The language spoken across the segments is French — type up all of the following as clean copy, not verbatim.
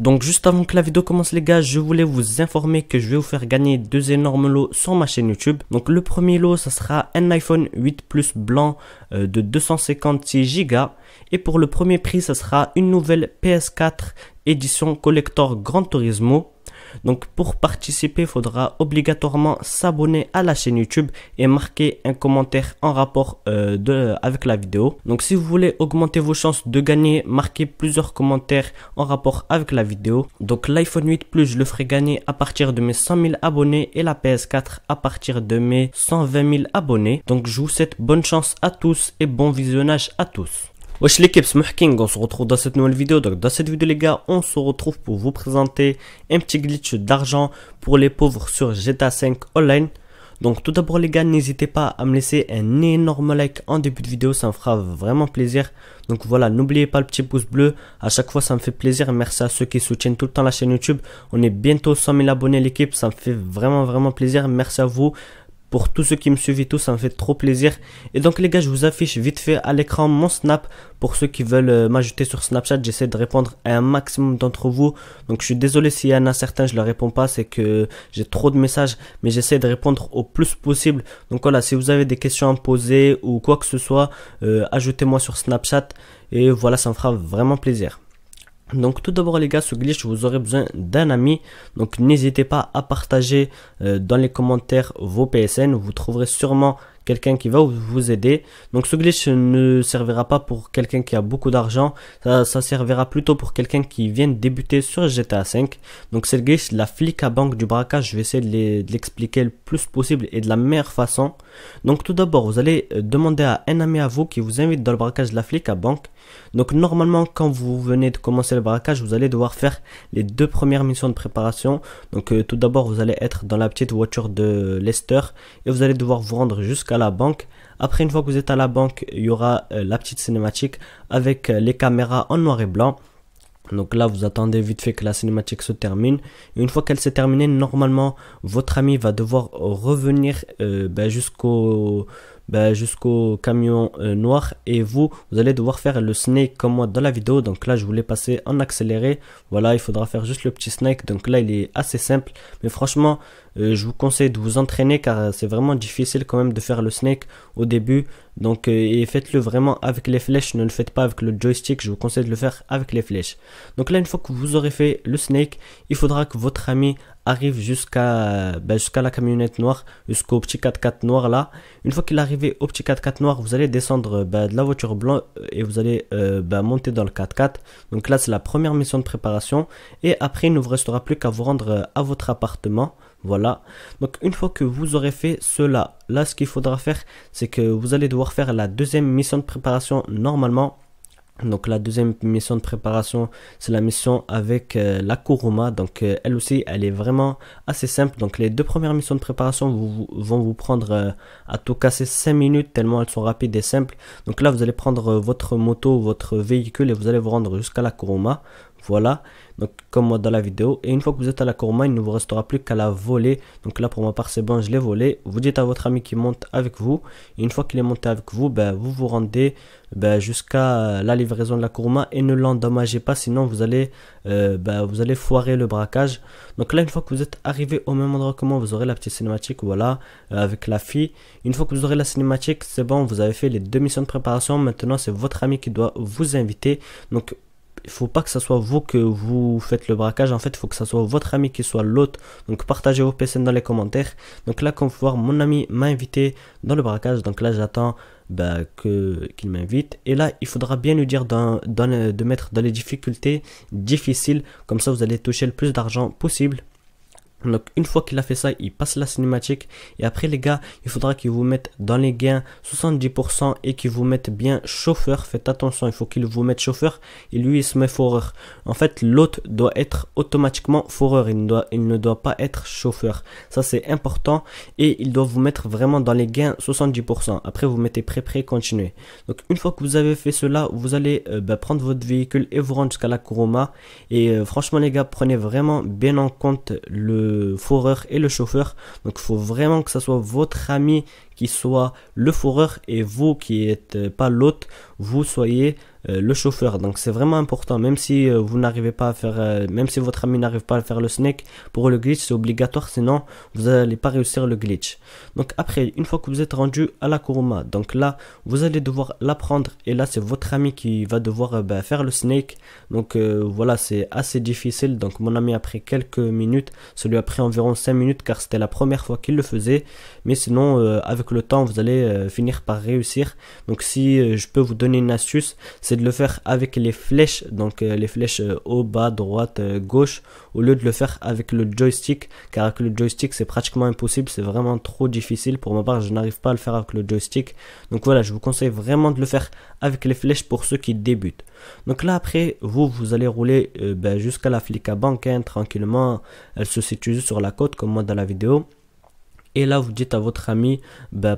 Donc juste avant que la vidéo commence les gars, je voulais vous informer que je vais vous faire gagner deux énormes lots sur ma chaîne YouTube. Donc le premier lot, ça sera un iPhone 8 Plus blanc de 256 Go. Et pour le premier prix, ça sera une nouvelle PS4 édition collector Gran Turismo. Donc pour participer, il faudra obligatoirement s'abonner à la chaîne YouTube et marquer un commentaire en rapport avec la vidéo. Donc si vous voulez augmenter vos chances de gagner, marquez plusieurs commentaires en rapport avec la vidéo. Donc l'iPhone 8 Plus, je le ferai gagner à partir de mes 100 000 abonnés et la PS4 à partir de mes 120 000 abonnés. Donc je vous souhaite bonne chance à tous et bon visionnage à tous. Wesh l'équipe, c'est Mohking, on se retrouve dans cette nouvelle vidéo. Donc dans cette vidéo les gars, on se retrouve pour vous présenter un petit glitch d'argent pour les pauvres sur GTA V Online. Donc tout d'abord les gars, n'hésitez pas à me laisser un énorme like en début de vidéo, ça me fera vraiment plaisir. Donc voilà, n'oubliez pas le petit pouce bleu, à chaque fois ça me fait plaisir. Merci à ceux qui soutiennent tout le temps la chaîne YouTube. On est bientôt 100 000 abonnés l'équipe, ça me fait vraiment plaisir. Merci à vous. Pour tous ceux qui me suivent et tout, ça me fait trop plaisir. Et donc les gars, je vous affiche vite fait à l'écran mon Snap. Pour ceux qui veulent m'ajouter sur Snapchat, j'essaie de répondre à un maximum d'entre vous. Donc je suis désolé s'il y en a certains, je ne leur réponds pas. C'est que j'ai trop de messages, mais j'essaie de répondre au plus possible. Donc voilà, si vous avez des questions à me poser ou quoi que ce soit, ajoutez-moi sur Snapchat. Et voilà, ça me fera vraiment plaisir. Donc tout d'abord les gars, ce glitch, vous aurez besoin d'un ami. Donc n'hésitez pas à partager dans les commentaires vos PSN. Vous trouverez sûrement quelqu'un qui va vous aider. Donc ce glitch ne servira pas pour quelqu'un qui a beaucoup d'argent. Ça servira plutôt pour quelqu'un qui vient de débuter sur GTA V. Donc c'est le glitch, la flic à banque du braquage. Je vais essayer de l'expliquer le plus possible et de la meilleure façon. Donc tout d'abord, vous allez demander à un ami à vous qui vous invite dans le braquage de la flic à banque. Donc normalement quand vous venez de commencer le braquage, vous allez devoir faire les deux premières missions de préparation. Donc tout d'abord vous allez être dans la petite voiture de Lester et vous allez devoir vous rendre jusqu'à la banque. Après une fois que vous êtes à la banque, il y aura la petite cinématique avec les caméras en noir et blanc. Donc là vous attendez vite fait que la cinématique se termine. Et une fois qu'elle s'est terminée, normalement votre ami va devoir revenir jusqu'au camion noir et vous allez devoir faire le snake comme moi dans la vidéo. Donc là je voulais passer en accéléré. Voilà, il faudra faire juste le petit snake. Donc là il est assez simple, mais franchement je vous conseille de vous entraîner car c'est vraiment difficile quand même de faire le snake au début. Donc et faites-le vraiment avec les flèches, ne le faites pas avec le joystick. Je vous conseille de le faire avec les flèches. Donc là une fois que vous aurez fait le snake, il faudra que votre ami arrive jusqu'à la camionnette noire, jusqu'au petit 4x4 noir là. Une fois qu'il est arrivé au petit 4x4 noir, vous allez descendre de la voiture blanche et vous allez monter dans le 4x4. Donc là c'est la première mission de préparation et après il ne vous restera plus qu'à vous rendre à votre appartement. Voilà, donc une fois que vous aurez fait cela, là ce qu'il faudra faire c'est que vous allez devoir faire la deuxième mission de préparation normalement. Donc la deuxième mission de préparation, c'est la mission avec la Kuruma. Donc elle aussi, elle est vraiment assez simple. Donc les deux premières missions de préparation vont vous prendre à tout casser 5 minutes tellement elles sont rapides et simples. Donc là, vous allez prendre votre moto, votre véhicule et vous allez vous rendre jusqu'à la Kuruma. Voilà, donc comme moi dans la vidéo. Et une fois que vous êtes à la Kuruma, il ne vous restera plus qu'à la voler. Donc là pour ma part c'est bon, je l'ai volé. Vous dites à votre ami qui monte avec vous. Et une fois qu'il est monté avec vous, vous vous rendez jusqu'à la livraison de la Kuruma. Et ne l'endommagez pas, sinon vous allez foirer le braquage. Donc là une fois que vous êtes arrivé au même endroit que moi, vous aurez la petite cinématique, voilà, avec la fille. Une fois que vous aurez la cinématique, c'est bon, vous avez fait les deux missions de préparation. Maintenant c'est votre ami qui doit vous inviter. Donc il faut pas que ce soit vous que vous faites le braquage. En fait il faut que ce soit votre ami qui soit l'hôte. Donc partagez vos PSN dans les commentaires. Donc là comme vous pouvez voir, mon ami m'a invité dans le braquage. Donc là j'attends qu'il m'invite. Et là il faudra bien lui dire de mettre dans les difficultés difficiles. Comme ça vous allez toucher le plus d'argent possible. Donc une fois qu'il a fait ça, il passe la cinématique et après les gars, il faudra qu'il vous mette dans les gains 70% et qu'il vous mette bien chauffeur. Faites attention, il faut qu'il vous mette chauffeur et lui il se met foreur. En fait l'hôte doit être automatiquement foreur, il ne doit pas être chauffeur. Ça c'est important et il doit vous mettre vraiment dans les gains 70%. Après vous mettez prêt, continuez. Donc une fois que vous avez fait cela, vous allez prendre votre véhicule et vous rendre jusqu'à la Kuruma. Et franchement les gars, prenez vraiment bien en compte le foreur et le chauffeur. Donc il faut vraiment que ça soit votre ami qui soit le foreur et vous qui n'êtes pas l'hôte, vous soyez le chauffeur. Donc c'est vraiment important, même si vous n'arrivez pas à faire, même si votre ami n'arrive pas à faire le snake, pour le glitch c'est obligatoire, sinon vous n'allez pas réussir le glitch. Donc après, une fois que vous êtes rendu à la Kuruma, donc là vous allez devoir la prendre, et là c'est votre ami qui va devoir faire le snake. Donc voilà, c'est assez difficile. Donc mon ami, après quelques minutes, ça lui a pris environ 5 minutes car c'était la première fois qu'il le faisait, mais sinon avec le temps vous allez finir par réussir. Donc si je peux vous donner une astuce, c'est de le faire avec les flèches, donc les flèches haut, bas, droite, gauche, au lieu de le faire avec le joystick, car avec le joystick c'est pratiquement impossible, c'est vraiment trop difficile. Pour ma part, je n'arrive pas à le faire avec le joystick. Donc voilà, je vous conseille vraiment de le faire avec les flèches pour ceux qui débutent. Donc là après, vous allez rouler jusqu'à la Flicka Bank, hein, tranquillement. Elle se situe juste sur la côte comme moi dans la vidéo. Et là vous dites à votre ami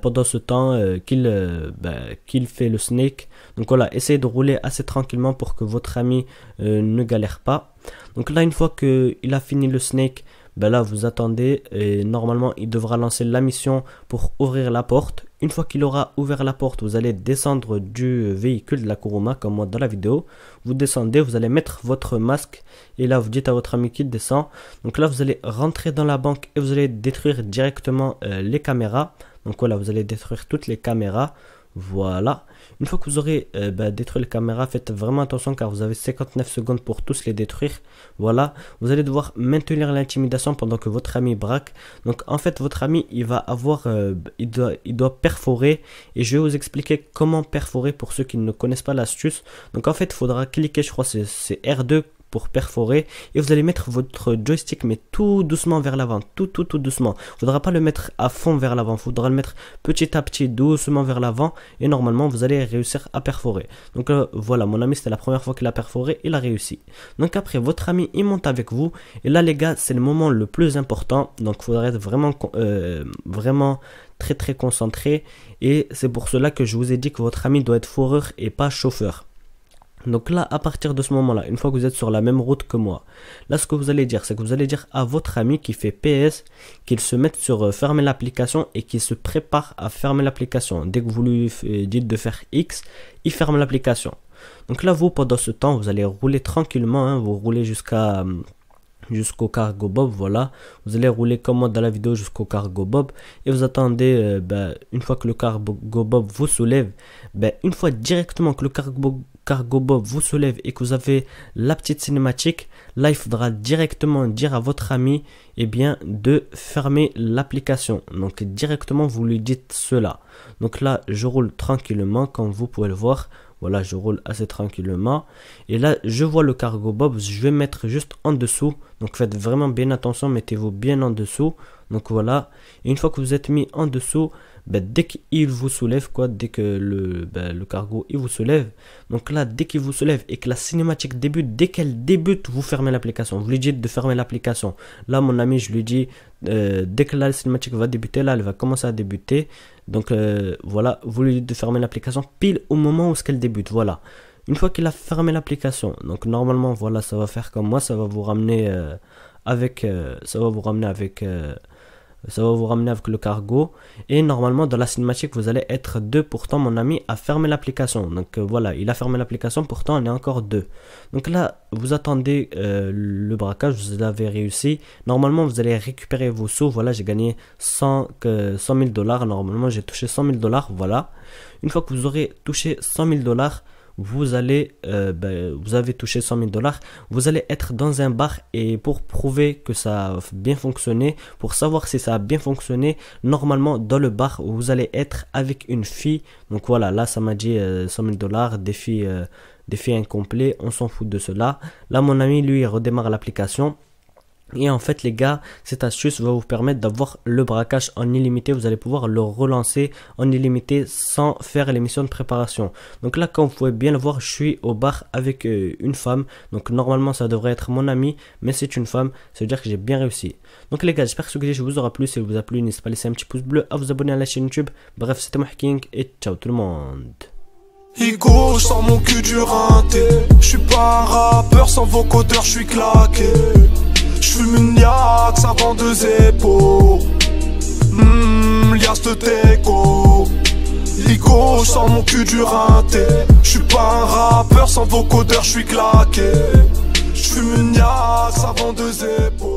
pendant ce temps qu'il fait le snake. Donc voilà, essayez de rouler assez tranquillement pour que votre ami ne galère pas. Donc là, une fois qu'il a fini le snake, là vous attendez, et normalement il devra lancer la mission pour ouvrir la porte. Une fois qu'il aura ouvert la porte, vous allez descendre du véhicule de la Kuruma comme moi dans la vidéo. Vous descendez, vous allez mettre votre masque, et là vous dites à votre ami qu'il descend. Donc là vous allez rentrer dans la banque et vous allez détruire directement les caméras. Donc voilà, vous allez détruire toutes les caméras. Voilà, une fois que vous aurez détruit les caméras, faites vraiment attention car vous avez 59 secondes pour tous les détruire. Voilà, vous allez devoir maintenir l'intimidation pendant que votre ami braque. Donc en fait votre ami il va avoir, il doit perforer, et je vais vous expliquer comment perforer pour ceux qui ne connaissent pas l'astuce. Donc en fait il faudra cliquer, je crois c'est R2 pour perforer, et vous allez mettre votre joystick mais tout doucement vers l'avant, tout doucement. Il ne faudra pas le mettre à fond vers l'avant, il faudra le mettre petit à petit doucement vers l'avant, et normalement vous allez réussir à perforer. Donc voilà, mon ami c'était la première fois qu'il a perforé, il a réussi. Donc après votre ami il monte avec vous, et là les gars c'est le moment le plus important, donc il faudra être vraiment très concentré, et c'est pour cela que je vous ai dit que votre ami doit être fourreur et pas chauffeur. Donc là, à partir de ce moment-là, une fois que vous êtes sur la même route que moi, là ce que vous allez dire, c'est que vous allez dire à votre ami qui fait PS qu'il se mette sur fermer l'application et qu'il se prépare à fermer l'application. Dès que vous lui dites de faire X, il ferme l'application. Donc là, vous, pendant ce temps, vous allez rouler tranquillement, hein, vous roulez jusqu'au Cargo Bob. Voilà, vous allez rouler comme moi dans la vidéo jusqu'au Cargo Bob, et vous attendez une fois que le Cargo Bob vous soulève, une fois directement que le Cargo Bob vous soulève et que vous avez la petite cinématique, là il faudra directement dire à votre ami de fermer l'application. Donc directement vous lui dites cela. Donc là je roule tranquillement comme vous pouvez le voir. Voilà, je roule assez tranquillement. Et là, je vois le Cargo Bob. Je vais mettre juste en dessous. Donc, faites vraiment bien attention. Mettez-vous bien en dessous. Donc, voilà. Et une fois que vous êtes mis en dessous, dès qu'il vous soulève, dès que le cargo, il vous soulève. Donc là, dès qu'il vous soulève et que la cinématique débute, dès qu'elle débute, vous fermez l'application. Vous lui dites de fermer l'application. Là, mon ami, je lui dis, dès que la cinématique va débuter, là, elle va commencer à débuter. Donc voilà, vous lui dites de fermer l'application pile au moment où elle débute. Voilà. Une fois qu'il a fermé l'application, donc normalement, voilà, ça va faire comme moi, ça va vous ramener avec le cargo, et normalement dans la cinématique vous allez être deux. Pourtant mon ami a fermé l'application, donc voilà, il a fermé l'application, pourtant on est encore deux. Donc là vous attendez le braquage, vous avez réussi. Normalement vous allez récupérer vos sous. Voilà, j'ai gagné 100 000 $. Normalement j'ai touché 100 000 $. Voilà, une fois que vous aurez touché 100 000 $, vous allez vous avez touché 100 000 $, vous allez être dans un bar, et pour prouver que ça a bien fonctionné, pour savoir si ça a bien fonctionné, normalement dans le bar vous allez être avec une fille. Donc voilà, là ça m'a dit 100 000 $, défi incomplet, on s'en fout de cela. Là mon ami lui il redémarre l'application. Et en fait les gars, cette astuce va vous permettre d'avoir le braquage en illimité. Vous allez pouvoir le relancer en illimité sans faire les missions de préparation. Donc là, comme vous pouvez bien le voir, je suis au bar avec une femme. Donc normalement ça devrait être mon ami, mais c'est une femme. Ça veut dire que j'ai bien réussi. Donc les gars, j'espère que ce vidéo vous aura plu. Si vous a plu, n'hésitez pas à laisser un petit pouce bleu, à vous abonner à la chaîne YouTube. Bref, c'était Mohking et ciao tout le monde. Higo, je sors mon cul du rinté. Je suis pas un rappeur, sans vocodeur, je suis claqué. J'fume une Yax avant 2 épaules. Liasse de Teco. Ligo, je sors mon cul du rinté. Je suis pas un rappeur sans vocodeur, je suis claqué. Je fume une yax avant 2 épaules.